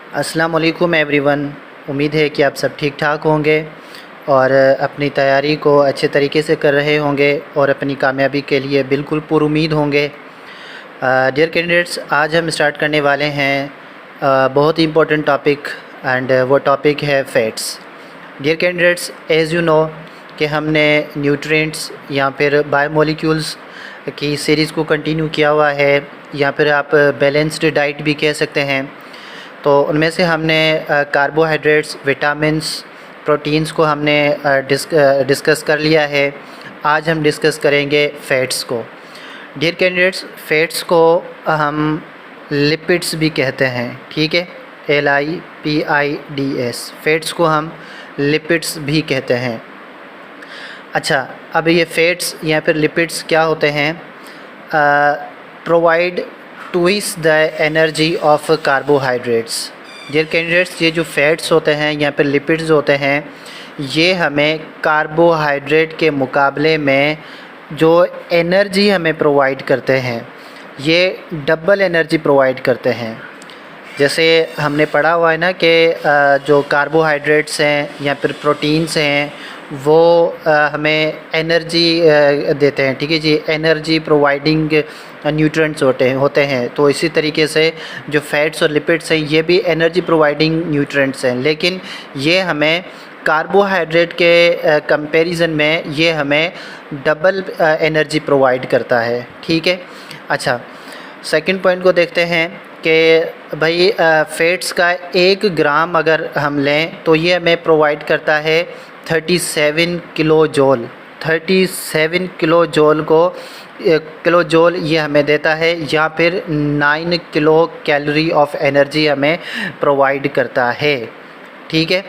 अस्सलाम वालेकुम एवरीवन। उम्मीद है कि आप सब ठीक ठाक होंगे और अपनी तैयारी को अच्छे तरीके से कर रहे होंगे और अपनी कामयाबी के लिए बिल्कुल पुरुमीद होंगे। डियर कैंडिडेट्स, आज हम स्टार्ट करने वाले हैं बहुत ही इम्पोर्टेंट टॉपिक एंड वो टॉपिक है fats. Dear candidates, as you know कि हमने न्यूट्रिएंट्स या फिर बायोमोलिक्यूल्स की सीरीज़ को कंटिन्यू किया हुआ है, या फिर आप बैलेंस्ड डाइट भी कह सकते हैं। तो उनमें से हमने कार्बोहाइड्रेट्स, विटामिन्स, प्रोटीन्स को हमने डिस्कस कर लिया है। आज हम डिस्कस करेंगे फ़ैट्स को। डियर कैंडिडेट्स, फ़ैट्स को हम लिपिड्स भी कहते हैं, ठीक है, LIPIDS। फ़ैट्स को हम लिपिड्स भी कहते हैं। अच्छा, अब ये फ़ैट्स या फिर लिपिड्स क्या होते हैं? Provide twice the energy of carbohydrates. Dear candidates, ये जो फ़ैट्स होते हैं या फिर लिपिड्स होते हैं, ये हमें कार्बोहाइड्रेट के मुकाबले में जो एनर्जी हमें प्रोवाइड करते हैं, ये डबल एनर्जी प्रोवाइड करते हैं। जैसे हमने पढ़ा हुआ है ना कि जो कार्बोहाइड्रेट्स हैं या फिर प्रोटीन्स हैं वो हमें एनर्जी देते हैं, ठीक है जी, एनर्जी प्रोवाइडिंग न्यूट्रिएंट्स होते हैं। तो इसी तरीके से जो फैट्स और लिपिड्स हैं ये भी एनर्जी प्रोवाइडिंग न्यूट्रिएंट्स हैं, लेकिन ये हमें कार्बोहाइड्रेट के कंपैरिजन में ये हमें डबल एनर्जी प्रोवाइड करता है, ठीक है। अच्छा, सेकंड पॉइंट को देखते हैं कि भाई फ़ैट्स का 1 ग्राम अगर हम लें तो ये हमें प्रोवाइड करता है 37 किलो जॉल। 37 किलो जॉल ये हमें देता है, या फिर 9 किलो कैलोरी ऑफ एनर्जी हमें प्रोवाइड करता है, ठीक है।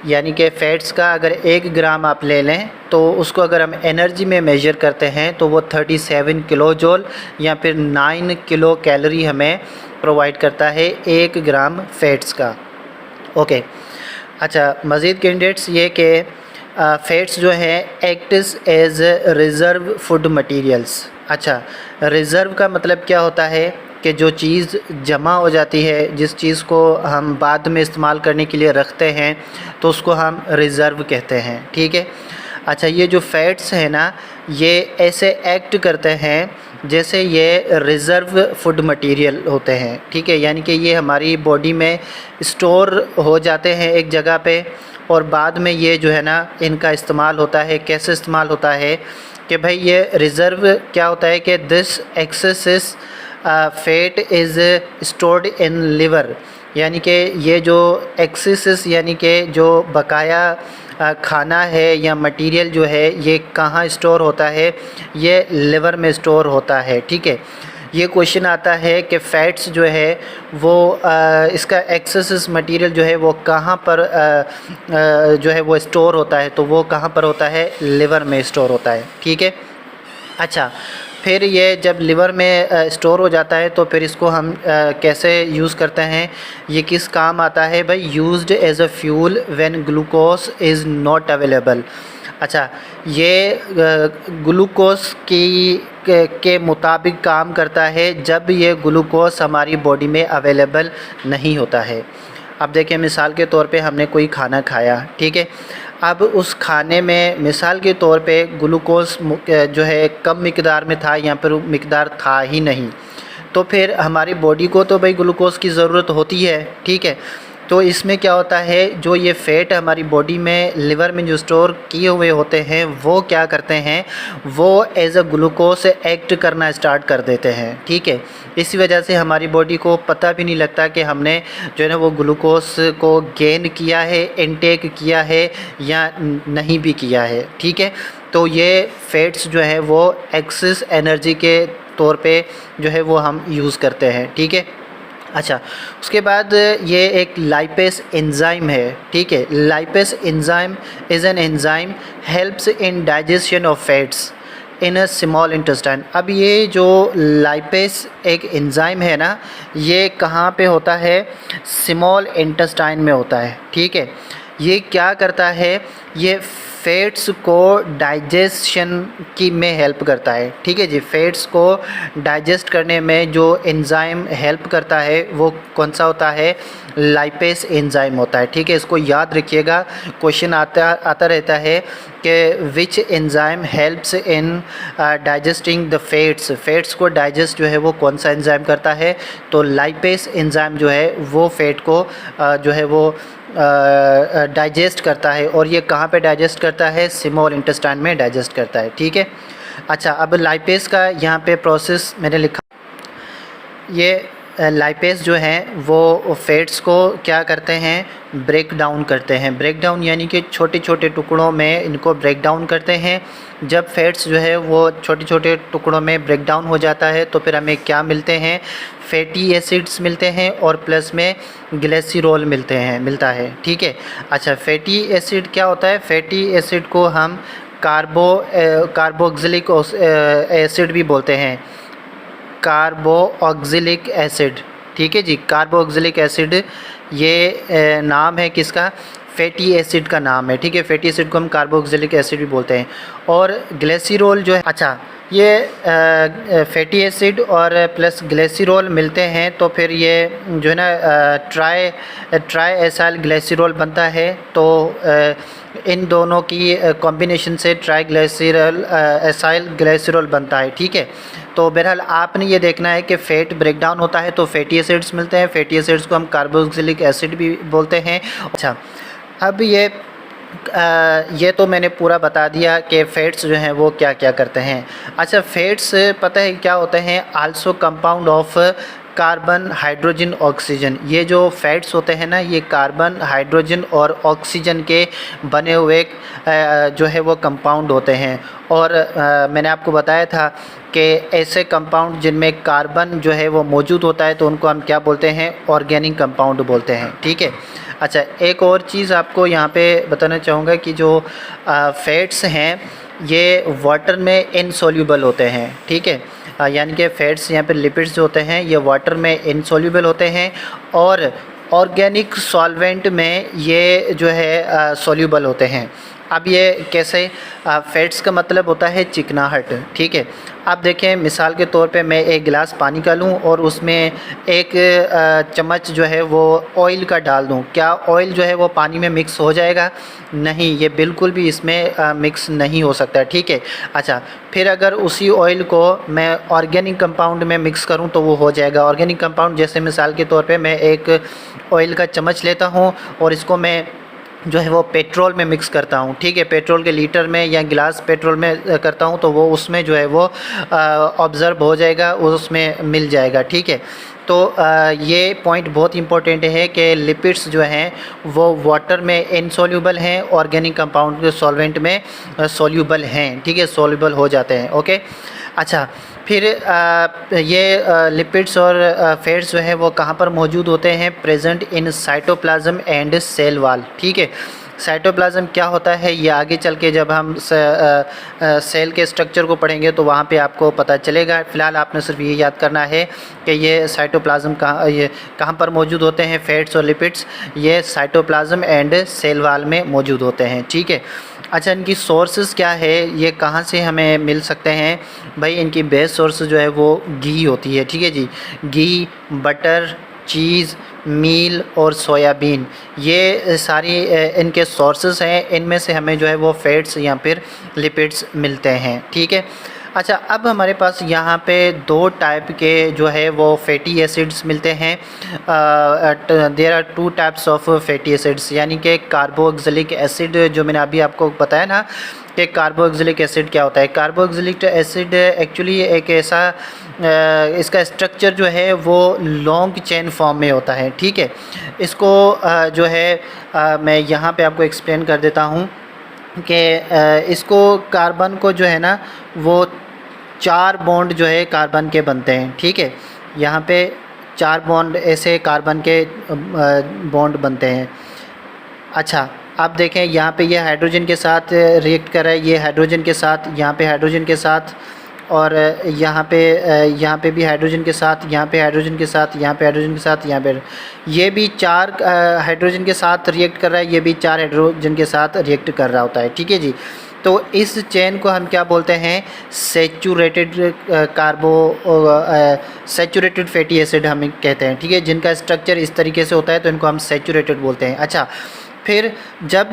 यानी कि फ़ैट्स का अगर 1 ग्राम आप ले लें तो उसको अगर हम एनर्जी में मेजर करते हैं तो वो 37 किलो जॉल या फिर 9 किलो कैलोरी हमें प्रोवाइड करता है 1 ग्राम फ़ैट्स का। ओके, अच्छा, मज़ीद कैंडिडेट्स ये कि फ़ैट्स जो हैं acts as reserve food materials. अच्छा, रिज़र्व का मतलब क्या होता है कि जो चीज़ जमा हो जाती है, जिस चीज़ को हम बाद में इस्तेमाल करने के लिए रखते हैं तो उसको हम रिज़र्व कहते हैं, ठीक है। अच्छा, ये जो फ़ैट्स हैं ना, ये ऐसे एक्ट करते हैं जैसे ये रिज़र्व फूड मटेरियल होते हैं, ठीक है। यानी कि ये हमारी बॉडी में स्टोर हो जाते हैं एक जगह पे, और बाद में ये जो है ना इनका इस्तेमाल होता है। कैसे इस्तेमाल होता है कि भाई ये रिज़र्व क्या होता है कि this access fat is stored in liver. यानी कि ये जो एक्सेस यानी कि जो बकाया खाना है या मटेरियल जो है ये कहाँ स्टोर होता है? ये लिवर में स्टोर होता है, ठीक है। ये क्वेश्चन आता है कि फ़ैट्स जो है वो इसका एक्सेस मटेरियल जो है वो कहाँ पर जो है वो स्टोर होता है? तो वो कहाँ पर होता है? लिवर में स्टोर होता है, ठीक है। अच्छा, फिर ये जब लिवर में स्टोर हो जाता है तो फिर इसको हम कैसे यूज़ करते हैं? ये किस काम आता है भाई? Used as a fuel when glucose is not available. अच्छा, ये ग्लूकोज के मुताबिक काम करता है जब ये ग्लूकोज हमारी बॉडी में अवेलेबल नहीं होता है। अब देखिए, मिसाल के तौर पे हमने कोई खाना खाया, ठीक है। अब उस खाने में मिसाल के तौर पे ग्लूकोज जो है कम मिकदार में था या फिर मिकदार था ही नहीं, तो फिर हमारी बॉडी को तो भाई ग्लूकोज की ज़रूरत होती है, ठीक है। तो इसमें क्या होता है, जो ये फ़ैट हमारी बॉडी में लिवर में जो स्टोर किए हुए होते हैं वो क्या करते हैं, वो एज अ ग्लूकोज एक्ट करना स्टार्ट कर देते हैं, ठीक है। इसी वजह से हमारी बॉडी को पता भी नहीं लगता कि हमने जो है ना वो ग्लूकोज को गेन किया है, इनटेक किया है या नहीं भी किया है, ठीक है। तो ये फ़ैट्स जो है वो एक्सेस एनर्जी के तौर पे जो है वो हम यूज़ करते हैं, ठीक है। अच्छा, उसके बाद ये एक लाइपेस एंजाइम है, ठीक है। Lipase enzyme is an enzyme helps in digestion of fats in a small intestine. अब ये जो लाइपेस एक एंजाइम है ना, ये कहाँ पे होता है? स्मॉल इंटेस्टाइन में होता है, ठीक है। ये क्या करता है? ये फैट्स को डाइजेशन की में हेल्प करता है। ठीक है जी, फैट्स को डाइजेस्ट करने में जो एंजाइम हेल्प करता है वो कौन सा होता है? लाइपेस एंजाइम होता है। ठीक है, इसको याद रखिएगा, क्वेश्चन आता रहता है कि which enzyme helps in digesting the fats. Fats को डाइजेस्ट जो है वो कौन सा एंजाइम करता है? तो लाइपेस एंजाइम जो है वो फैट को जो है वो डाइजेस्ट करता है। और ये कहाँ पे डाइजेस्ट करता है? स्मॉल इंटेस्टाइन में डाइजेस्ट करता है। ठीक है, अच्छा, अब लाइपेस का यहाँ पे प्रोसेस मैंने लिखा। ये लाइपेस जो हैं वो फैट्स को क्या करते हैं? ब्रेक डाउन करते हैं। ब्रेक डाउन यानी कि छोटे छोटे टुकड़ों में इनको ब्रेक डाउन करते हैं। जब फैट्स जो है वो छोटे छोटे टुकड़ों में ब्रेक डाउन हो जाता है तो फिर हमें क्या मिलते हैं? फैटी एसिड्स मिलते हैं और प्लस में ग्लिसरॉल मिलता है। ठीक है, अच्छा, फैटी एसिड क्या होता है? फैटी एसिड को हम कार्बोक्सिलिक एसिड भी बोलते हैं, कार्बोक्सिलिक एसिड। ठीक है जी, कार्बोक्सिलिक एसिड ये नाम है किसका? फैटी एसिड का नाम है। ठीक है, फैटी एसिड को हम कार्बोक्सिलिक एसिड भी बोलते हैं। और ग्लिसरॉल जो है, अच्छा, ये फैटी एसिड और प्लस ग्लिसरॉल मिलते हैं तो फिर ये जो है ना ट्राई एसाइल ग्लिसरॉल बनता है। तो इन दोनों की कॉम्बिनेशन से ट्राई ग्लिसरॉल एसाइल ग्लिसरॉल बनता है। ठीक है, तो बहरहाल आपने ये देखना है कि फ़ैट ब्रेक डाउन होता है तो फैटी एसिड्स मिलते हैं। फैटी एसिड्स को हम कार्बोक्सिलिक एसिड भी बोलते हैं। अच्छा, अब ये तो मैंने पूरा बता दिया कि फ़ैट्स जो हैं वो क्या क्या करते हैं। अच्छा, फ़ैट्स पता है क्या होते हैं? Also compound of carbon, hydrogen, oxygen. ये जो फैट्स होते हैं ना, ये कार्बन, हाइड्रोजन और ऑक्सीजन के बने हुए जो है वो कंपाउंड होते हैं। और मैंने आपको बताया था कि ऐसे कंपाउंड जिनमें कार्बन जो है वो मौजूद होता है तो उनको हम क्या बोलते हैं? ऑर्गेनिक कंपाउंड बोलते हैं। ठीक है, अच्छा, एक और चीज़ आपको यहाँ पे बताना चाहूँगा कि जो फैट्स हैं ये वाटर में इनसॉल्यूबल होते हैं। ठीक है, यानी कि फैट्स यहाँ पे लिपिड्स जो होते हैं ये वाटर में इनसॉल्यूबल होते हैं और ऑर्गेनिक सॉल्वेंट में ये जो है सॉल्यूबल होते हैं। अब ये कैसे? फैट्स का मतलब होता है चिकनाहट। ठीक है, आप देखें, मिसाल के तौर पे मैं एक गिलास पानी का लूँ और उसमें एक चम्मच जो है वो ऑयल का डाल दूँ, क्या ऑयल जो है वो पानी में मिक्स हो जाएगा? नहीं, ये बिल्कुल भी इसमें मिक्स नहीं हो सकता। ठीक है, अच्छा, फिर अगर उसी ऑयल को मैं ऑर्गेनिक कंपाउंड में मिक्स करूँ तो वो हो जाएगा ऑर्गेनिक कंपाउंड। जैसे मिसाल के तौर पे मैं एक ऑयल का चम्मच लेता हूँ और इसको मैं जो है वो पेट्रोल में मिक्स करता हूँ। ठीक है, पेट्रोल के लीटर में या गिलास पेट्रोल में करता हूँ तो वो उसमें जो है वो ऑब्ज़र्व हो जाएगा, उसमें मिल जाएगा। ठीक है, तो ये पॉइंट बहुत इंपॉर्टेंट है कि लिपिड्स जो हैं वो वाटर में इनसॉल्यूबल हैं, ऑर्गेनिक कंपाउंड के सॉल्वेंट में सॉल्यूबल हैं। ठीक है, सॉल्यूबल हो जाते हैं। ओके, अच्छा, फिर ये लिपिड्स और फैट्स जो है वो कहाँ पर मौजूद होते हैं? Present in cytoplasm and cell wall. ठीक है, साइटोप्लाज्म क्या होता है ये आगे चल के जब हम सेल के स्ट्रक्चर को पढ़ेंगे तो वहाँ पे आपको पता चलेगा। फ़िलहाल आपने सिर्फ ये याद करना है कि ये साइटोप्लाज्म कहाँ पर मौजूद होते हैं? फैट्स और लिपिड्स ये साइटोप्लाज्म एंड सेल वॉल में मौजूद होते हैं। ठीक है, अच्छा, इनकी सोर्सेज क्या है? ये कहाँ से हमें मिल सकते हैं? भाई, इनकी बेस्ट सोर्स जो है वो घी होती है। ठीक है जी, घी, बटर, चीज़, मील और सोयाबीन, ये सारी इनके सोर्सेज हैं। इनमें से हमें जो है वो फैट्स या फिर लिपिड्स मिलते हैं। ठीक है, अच्छा, अब हमारे पास यहाँ पे दो टाइप के जो है वो फैटी एसिड्स मिलते हैं। There are two types of fatty acids, यानी कि कार्बोक्सिलिक एसिड, जो मैंने अभी आपको बताया ना कि कार्बोक्सिलिक एसिड क्या होता है। कार्बोक्सिलिक एसिड एक्चुअली एक ऐसा इसका स्ट्रक्चर जो है वो लॉन्ग चेन फॉर्म में होता है। ठीक है, इसको जो है मैं यहाँ पे आपको एक्सप्लेन कर देता हूँ कि इसको कार्बन को जो है ना वो 4 बॉन्ड जो है कार्बन के बनते हैं। ठीक है, यहाँ पे 4 बॉन्ड ऐसे कार्बन के बॉन्ड बनते हैं। अच्छा, आप देखें यहाँ पे ये हाइड्रोजन के साथ रिएक्ट कर रहा है, ये हाइड्रोजन के साथ, यहाँ पे हाइड्रोजन के साथ और यहाँ पे भी हाइड्रोजन के साथ, यहाँ पे हाइड्रोजन के साथ, यहाँ पे हाइड्रोजन के साथ, यहाँ पे ये भी 4 हाइड्रोजन के साथ रिएक्ट कर रहा है, ये भी 4 हाइड्रोजन के साथ रिएक्ट कर रहा होता है। ठीक है जी। तो इस चेन को हम क्या बोलते हैं? सैचुरेटेड सैचुरेटेड फैटी एसिड हम कहते हैं। ठीक है, जिनका स्ट्रक्चर इस तरीके से होता है तो इनको हम सैचुरेटेड बोलते हैं। अच्छा, फिर जब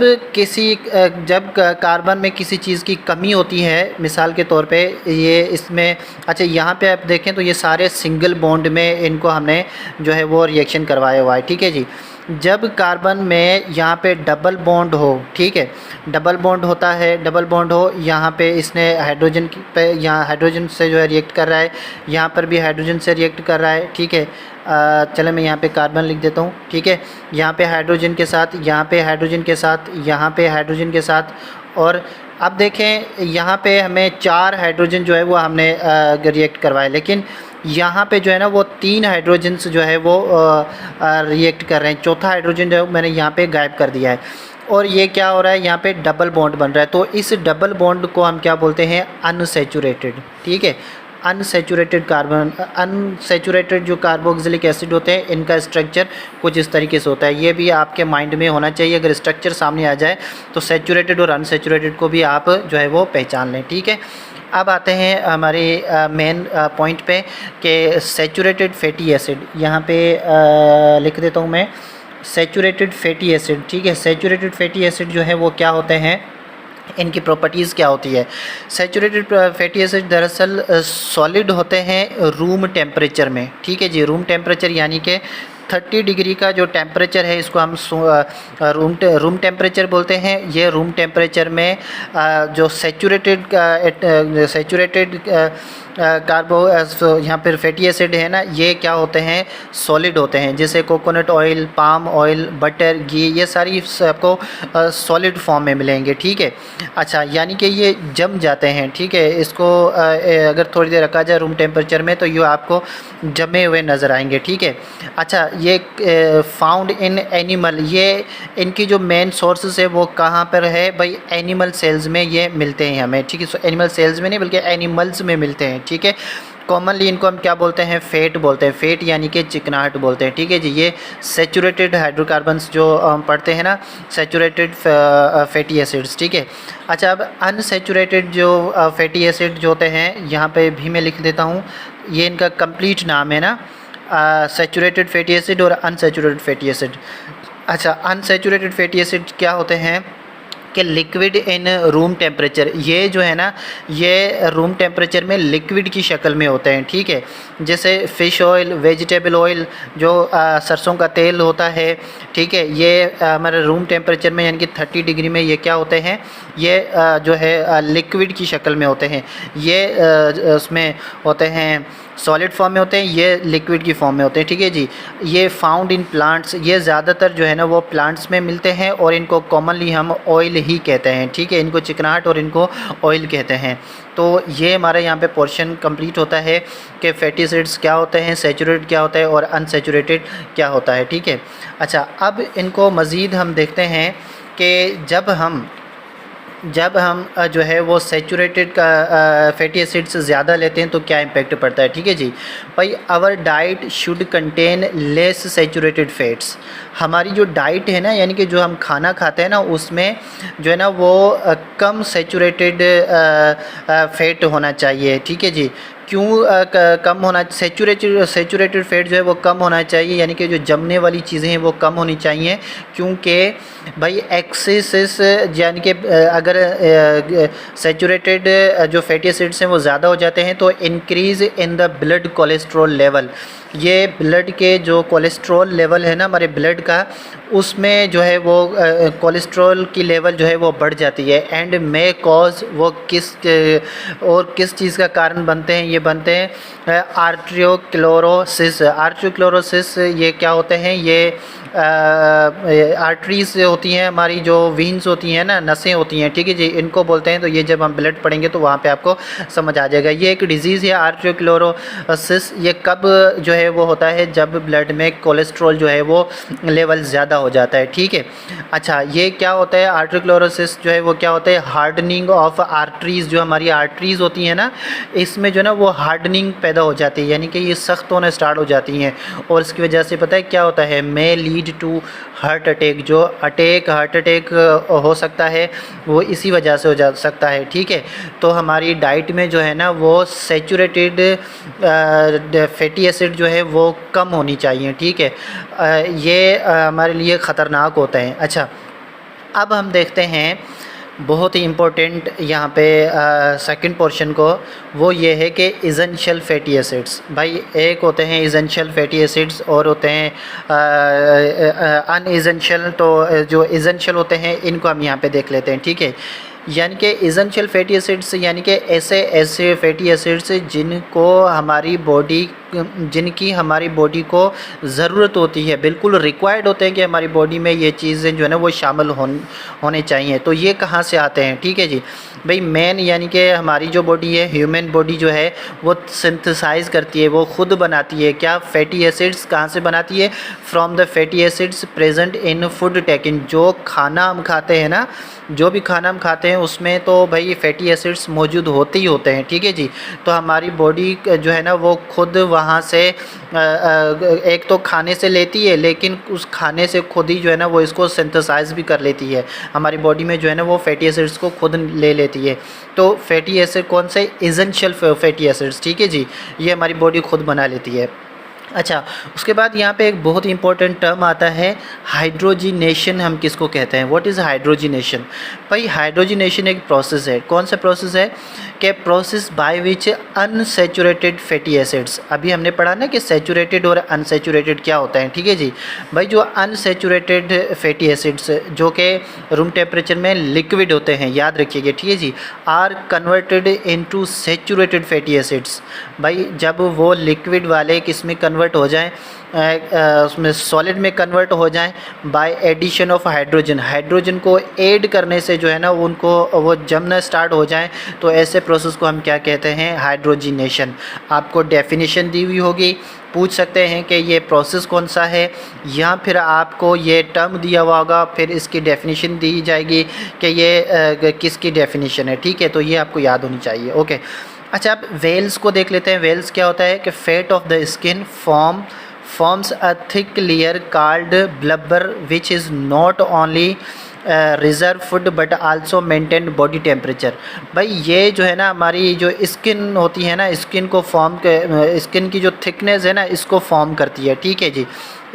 कार्बन में किसी चीज़ की कमी होती है, मिसाल के तौर पे ये इसमें, अच्छा यहाँ पे आप देखें तो ये सारे सिंगल बॉन्ड में इनको हमने जो है वो रिएक्शन करवाया हुआ है। ठीक है जी। जब कार्बन में यहाँ पे डबल बॉन्ड हो, ठीक है, डबल बॉन्ड होता है, डबल बॉन्ड हो, यहाँ पे इसने हाइड्रोजन पे, यहाँ हाइड्रोजन से जो है रिएक्ट कर रहा है, यहाँ पर भी हाइड्रोजन से रिएक्ट कर रहा है। ठीक है, चलो मैं यहाँ पे कार्बन लिख देता हूँ। ठीक है, यहाँ पे हाइड्रोजन के साथ, यहाँ पे हाइड्रोजन के साथ, यहाँ पे हाइड्रोजन के साथ, और अब देखें यहाँ पे हमें 4 हाइड्रोजन जो है वो हमने रिएक्ट करवाए, लेकिन यहाँ पे जो है ना वो 3 हाइड्रोजन्स जो है वो रिएक्ट कर रहे हैं। चौथा हाइड्रोजन जो है मैंने यहाँ पे गायब कर दिया है, और ये क्या हो रहा है? यहाँ पे डबल बॉन्ड बन रहा है। तो इस डबल बॉन्ड को हम क्या बोलते हैं? अनसैचुरेटेड। ठीक है, अनसैचुरेटेड कार्बन, अनसैचुरेटेड जो कार्बोक्सिलिक एसिड होते हैं, इनका स्ट्रक्चर कुछ इस तरीके से होता है। ये भी आपके माइंड में होना चाहिए, अगर स्ट्रक्चर सामने आ जाए तो सैचुरेटेड और अनसैचुरेटेड को भी आप जो है वो पहचान लें। ठीक है, अब आते हैं हमारे मेन पॉइंट पे कि सैचुरेटेड फैटी एसिड। यहाँ पे लिख देता हूँ मैं, सैचुरेटेड फैटी एसिड। ठीक है, सैचुरेटेड फैटी एसिड जो है वो क्या होते हैं, इनकी प्रॉपर्टीज़ क्या होती है? सैचुरेटेड फैटी एसिड दरअसल सॉलिड होते हैं रूम टेम्परेचर में। ठीक है जी, रूम टेम्परेचर यानी कि 30 डिग्री का जो टेम्परेचर है इसको हम रूम टेम्परेचर बोलते हैं। ये रूम टेम्परेचर में जो सैचुरेटेड यहाँ पर फैटी एसिड है ना, ये क्या होते हैं? सॉलिड होते हैं, जैसे coconut oil, palm oil, butter, घी, ये सारी आपको सॉलिड फॉर्म में मिलेंगे। ठीक है, अच्छा, यानी कि ये जम जाते हैं। ठीक है, इसको अगर थोड़ी देर रखा जाए रूम टेम्परेचर में तो ये आपको जमे हुए नज़र आएंगे। ठीक है, अच्छा, ये फाउंड इन एनिमल, ये इनकी जो मेन सोर्सेस है वो कहाँ पर है भाई? एनिमल सेल्स में ये मिलते हैं हमें। ठीक है, सो एनिमल सेल्स में नहीं बल्कि एनिमल्स में मिलते हैं। ठीक है, कॉमनली इनको हम क्या बोलते हैं? फैट बोलते हैं, फैट यानी कि चिकनाहट बोलते हैं। ठीक है जी, ये सैचुरेटेड हाइड्रोकार्बन्स जो पढ़ते हैं ना, सैचुरेटेड फैटी एसिड्स। ठीक है, अच्छा, अब अनसैचुरेटेड जो फैटी एसिड जो होते हैं, यहाँ पे भी मैं लिख देता हूँ, ये इनका कंप्लीट नाम है ना, सैचुरेटेड फैटी एसिड और अनसैचुरेटेड फैटी एसिड। अच्छा, अनसैचुरेटेड फैटी एसिड क्या होते हैं कि लिक्विड इन रूम टेम्परेचर, ये जो है ना ये रूम टेम्परेचर में लिक्विड की शक्ल में होते हैं। ठीक है, जैसे फ़िश ऑयल, वेजिटेबल ऑयल, जो सरसों का तेल होता है। ठीक है, ये हमारे रूम टेम्परेचर में यानी कि 30 डिग्री में ये क्या होते हैं? ये जो है लिक्विड की शक्ल में होते हैं। ये उसमें होते हैं सॉलिड फॉर्म में होते हैं, ये लिक्विड की फॉर्म में होते हैं। ठीक है जी, ये फाउंड इन प्लांट्स, ये ज़्यादातर जो है ना वो प्लांट्स में मिलते हैं और इनको कॉमनली हम ऑयल ही कहते हैं। ठीक है, इनको चिकनाहट और इनको ऑयल कहते हैं। तो ये हमारे यहाँ पे पोर्शन कंप्लीट होता है कि फैटी एसिड्स क्या होते हैं, सैचुरेटेड क्या होता है और अनसैचुरेटेड क्या होता है। ठीक है, अच्छा, अब इनको मज़ीद हम देखते हैं कि जब हम जो है वो सैचुरेटेड का फैटी एसिड्स ज़्यादा लेते हैं तो क्या इम्पेक्ट पड़ता है। ठीक है जी, भाई, our diet should contain less saturated fats. हमारी जो डाइट है ना, यानी कि जो हम खाना खाते हैं ना, उसमें जो है ना वो कम सैचुरेटेड फैट होना चाहिए। ठीक है जी, क्यों कम होना? सैचुरेटेड फैट जो है वो कम होना चाहिए, यानी कि जो जमने वाली चीज़ें हैं वो कम होनी चाहिए, क्योंकि भाई एक्सेस यानी कि अगर सैचुरेटेड जो फैटी एसिड्स हैं वो ज़्यादा हो जाते हैं तो increase in the blood cholesterol level, ये ब्लड के जो कोलेस्ट्रॉल लेवल है ना हमारे ब्लड का, उसमें जो है वो कोलेस्ट्रॉल की लेवल जो है वो बढ़ जाती है। एंड मे कॉज, वो किस चीज़ का कारण बनते हैं? ये बनते हैं आर्ट्रियोक्लोरोसिस। आर्ट्रियोक्लोरोसिस ये क्या होते हैं? ये आर्टरीज होती हैं, हमारी जो वीन्स होती हैं ना, नसें होती हैं, ठीक है जी, इनको बोलते हैं। तो ये जब हम ब्लड पढ़ेंगे तो वहाँ पे आपको समझ आ जाएगा। ये एक डिजीज़ है आर्टेरियोस्क्लेरोसिस। ये कब जो है वो होता है, जब ब्लड में कोलेस्ट्रॉल जो है वो लेवल ज़्यादा हो जाता है, ठीक है। अच्छा, ये क्या होता है आर्टेरियोस्क्लेरोसिस जो है वो क्या होता है, हार्डनिंग ऑफ आर्टरीज़। जो हमारी आर्टरीज़ होती हैं ना, इसमें जो है ना वो हार्डनिंग पैदा हो जाती है, यानी कि ये सख्त होना स्टार्ट हो जाती हैं, और इसकी वजह से पता है क्या होता है, may lead to heart attack. जो हार्ट अटैक हो सकता है वो इसी वजह से हो जा सकता है, ठीक है। तो हमारी डाइट में जो है ना वो सैचुरेटेड फैटी एसिड जो है वो कम होनी चाहिए, ठीक है। ये हमारे लिए ख़तरनाक होता है। अच्छा, अब हम देखते हैं बहुत ही इम्पोर्टेंट यहाँ पे सेकंड पोर्शन को, वो ये है कि इसेंशियल फैटी एसिड्स। भाई एक होते हैं इसेंशियल फैटी एसिड्स और होते हैं अनइसेंशियल। तो जो इसेंशियल होते हैं इनको हम यहाँ पे देख लेते हैं, ठीक है। यानी कि इसेंशियल फैटी एसिड्स यानी कि ऐसे फैटी एसिड्स जिनकी हमारी बॉडी को ज़रूरत होती है, बिल्कुल रिक्वायर्ड होते हैं कि हमारी बॉडी में ये चीज़ें जो है ना वो शामिल होने चाहिए। तो ये कहाँ से आते हैं, ठीक है जी। भाई मेन यानी कि हमारी जो बॉडी है, ह्यूमन बॉडी जो है वो सिंथेसाइज करती है, वो खुद बनाती है क्या, फैटी एसिड्स। कहाँ से बनाती है, from the fatty acids present in food taking. जो खाना हम खाते हैं ना, जो भी खाना हम खाते हैं उसमें तो भाई फैटी एसिड्स मौजूद होते ही होते हैं, ठीक है जी। तो हमारी बॉडी जो है ना वो खुद वहाँ से एक तो खाने से लेती है, लेकिन उस खाने से खुद ही जो है ना वो इसको सिंथेसाइज भी कर लेती है। हमारी बॉडी में जो है ना वो फैटी एसिड्स को खुद ले लेती है। तो फैटी एसिड कौन से, इसेंशियल फैटी एसिड्स, ठीक है जी, ये हमारी बॉडी खुद बना लेती है। अच्छा, उसके बाद यहाँ पे एक बहुत इंपॉर्टेंट टर्म आता है हाइड्रोजिनेशन। हम किसको कहते हैं, व्हाट इज़ हाइड्रोजिनेशन। भाई हाइड्रोजिनेशन एक प्रोसेस है। कौन सा प्रोसेस है, कि process by which unsaturated fatty acids. अभी हमने पढ़ा ना कि सैचुरेटेड और अनसैचुरेटेड क्या होता है, ठीक है जी। भाई जो अनसैचुरेटेड फैटी एसिड्स जो कि रूम टेम्परेचर में लिक्विड होते हैं, याद रखिएगा, ठीक है जी, are converted into saturated fatty acids. भाई जब वो लिक्विड वाले किस में कन्वर्ट हो जाएं, उसमें सॉलिड में कन्वर्ट हो जाएं बाय एडिशन ऑफ हाइड्रोजन को ऐड करने से जो है ना उनको वो जमना स्टार्ट हो जाएं, तो ऐसे प्रोसेस को हम क्या कहते हैं, हाइड्रोजिनेशन। आपको डेफिनेशन दी हुई होगी, पूछ सकते हैं कि ये प्रोसेस कौन सा है, या फिर आपको ये टर्म दिया हुआ होगा, फिर इसकी डेफिनेशन दी जाएगी कि ये किसकी डेफिनेशन है, ठीक है। तो ये आपको याद होनी चाहिए, ओके। अच्छा, अब वेल्स को देख लेते हैं। वेल्स क्या होता है कि fat of the skin forms a thick layer called blubber which is not only reserve food but also maintain body temperature. भाई ये जो है ना हमारी जो स्किन होती है ना, स्किन की जो थिकनेस है ना इसको फॉर्म करती है, ठीक है जी।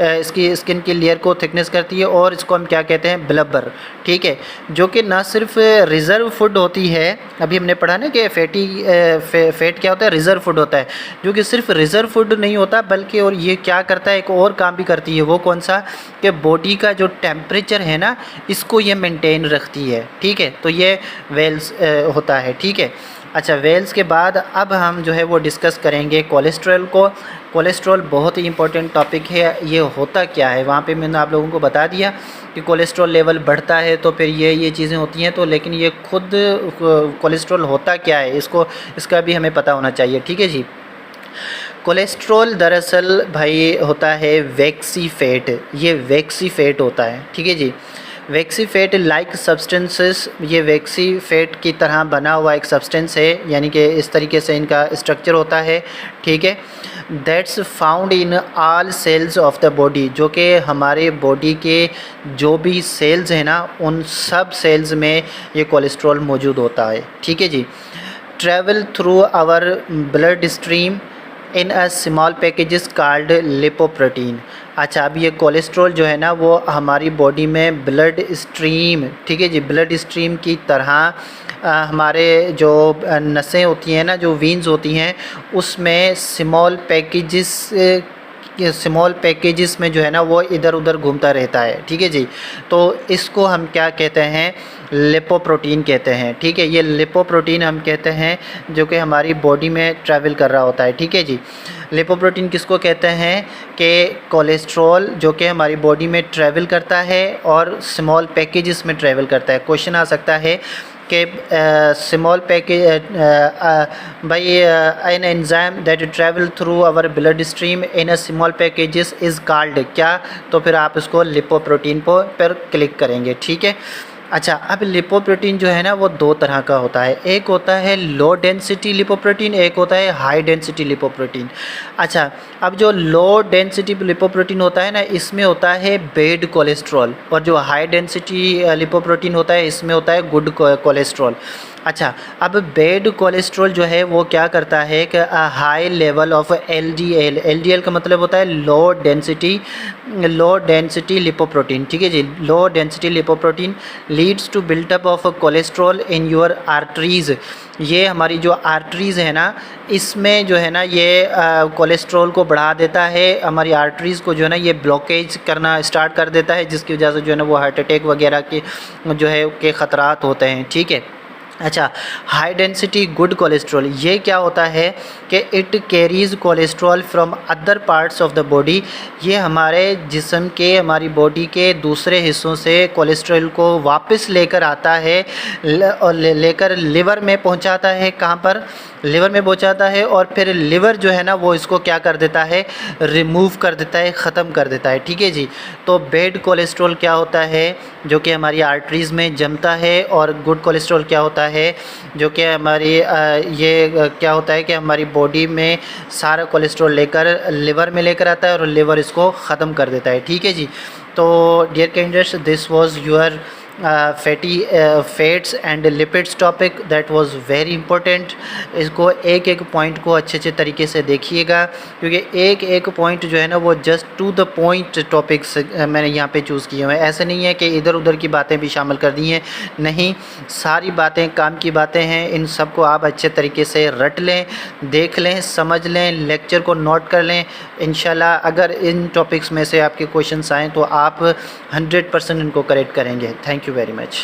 इसकी स्किन की लेयर को थिकनेस करती है और इसको हम क्या कहते हैं, ब्लबर, ठीक है। जो कि ना सिर्फ रिज़र्व फूड होती है, अभी हमने पढ़ा ना कि फैट क्या होता है, रिज़र्व फूड होता है, जो कि सिर्फ रिज़र्व फूड नहीं होता बल्कि और ये क्या करता है, एक और काम भी करती है। वो कौन सा, कि बॉडी का जो टेम्परेचर है ना इसको ये मेंटेन रखती है, ठीक है। तो ये वेल्स होता है, ठीक है। अच्छा, वेल्स के बाद अब हम जो है वो डिस्कस करेंगे कोलेस्ट्रॉल को। कोलेस्ट्रॉल बहुत ही इंपॉर्टेंट टॉपिक है। ये होता क्या है, वहाँ पे मैंने आप लोगों को बता दिया कि कोलेस्ट्रॉल लेवल बढ़ता है तो फिर ये चीज़ें होती हैं। तो लेकिन ये खुद कोलेस्ट्रॉल होता क्या है, इसका भी हमें पता होना चाहिए, ठीक है जी। कोलेस्ट्रॉल दरअसल भाई होता है वैक्सी फैट, ये वैक्सी फैट होता है, ठीक है जी। वैक्सी फैट लाइक सब्सटेंसेस, ये वैक्सी फैट की तरह बना हुआ एक सब्सटेंस है, यानी कि इस तरीके से इनका स्ट्रक्चर होता है, ठीक है। That's found in all cells of the body, जो कि हमारे बॉडी के जो भी सेल्स हैं ना उन सब सेल्स में ये कोलेस्ट्रॉल मौजूद होता है, ठीक है जी। Travel through our blood stream in a small packages called lipoprotein. अच्छा, अब ये कोलेस्ट्रॉल जो है ना वो हमारी बॉडी में ब्लड स्ट्रीम, ठीक है जी, ब्लड स्ट्रीम की तरह हमारे जो नसें होती हैं ना, जो वीन्स होती हैं, उसमें स्मॉल पैकेजेस स्मॉल पैकेजेस में जो है ना वो इधर उधर घूमता रहता है, ठीक है जी। तो इसको हम क्या कहते हैं, लिपोप्रोटीन कहते हैं, ठीक है। ये लिपोप्रोटीन हम कहते हैं जो कि हमारी बॉडी में ट्रैवल कर रहा होता है, ठीक है जी। लिपोप्रोटीन किसको कहते हैं कि कोलेस्ट्रॉल जो कि हमारी बॉडी में ट्रैवल करता है और स्मॉल पैकेजेस में ट्रैवल करता है। क्वेश्चन आ सकता है कि small package by an enzyme that travel through our blood stream in a small packages is called क्या, तो फिर आप इसको लिपोप्रोटीन पर क्लिक करेंगे, ठीक है। अच्छा, अब लिपोप्रोटीन जो है ना वो दो तरह का होता है, एक होता है लो डेंसिटी लिपोप्रोटीन, एक होता है हाई डेंसिटी लिपोप्रोटीन। अच्छा, अब जो लो डेंसिटी लिपोप्रोटीन होता है ना इसमें होता है बैड कोलेस्ट्रॉल, और जो हाई डेंसिटी लिपोप्रोटीन होता है इसमें होता है गुड कोलेस्ट्रॉल। अच्छा, अब बैड कोलेस्ट्रॉल जो है वो क्या करता है कि high level of LDL, LDL का मतलब होता है लो डेंसिटी लिपोप्रोटीन, ठीक है जी। Low density lipoprotein leads to built up of cholesterol in your arteries. ये हमारी जो आर्टरीज़ है ना इसमें जो है ना ये कोलेस्ट्रॉल को बढ़ा देता है, हमारी आर्टरीज़ को जो है ना ये ब्लॉकेज करना स्टार्ट कर देता है, जिसकी वजह से जो है ना वो हार्ट अटैक वगैरह के जो है के ख़तरात होते हैं, ठीक है। अच्छा, हाई डेंसिटी गुड कोलेस्ट्रॉल ये क्या होता है कि it Carey's cholesterol from other parts of the body. ये हमारे जिस्म के, हमारी बॉडी के दूसरे हिस्सों से कोलेस्ट्रॉल को वापस लेकर आता है और लेकर लिवर में पहुंचाता है। कहाँ पर? लिवर में पहुंचाता है, और फिर लिवर जो है ना वो इसको क्या कर देता है, रिमूव कर देता है, ख़त्म कर देता है, ठीक है जी। तो बैड कोलेस्ट्रॉल क्या होता है जो कि हमारी आर्टरीज़ में जमता है, और गुड कोलेस्ट्रॉल क्या होता है जो कि हमारी क्या होता है कि हमारी बॉडी में सारा कोलेस्ट्रॉल लेकर लिवर में लेकर आता है और लिवर इसको ख़त्म कर देता है, ठीक है जी। तो dear candidates, this was your fats and lipids topic that was very important. इसको एक एक पॉइंट को अच्छे अच्छे तरीके से देखिएगा, क्योंकि एक एक पॉइंट जो है ना वो just to the point topics मैंने यहाँ पे चूज़ किए हुए हैं। ऐसे नहीं है कि इधर उधर की बातें भी शामिल कर दी हैं, नहीं, सारी बातें काम की बातें हैं। इन सब को आप अच्छे तरीके से रट लें, देख लें, समझ लें, लेक्चर को नोट कर लें। इंशाल्लाह अगर इन टॉपिक्स में से आपके क्वेश्चंस आएँ तो आप 100% इनको करेक्ट करेंगे। Thank you very much.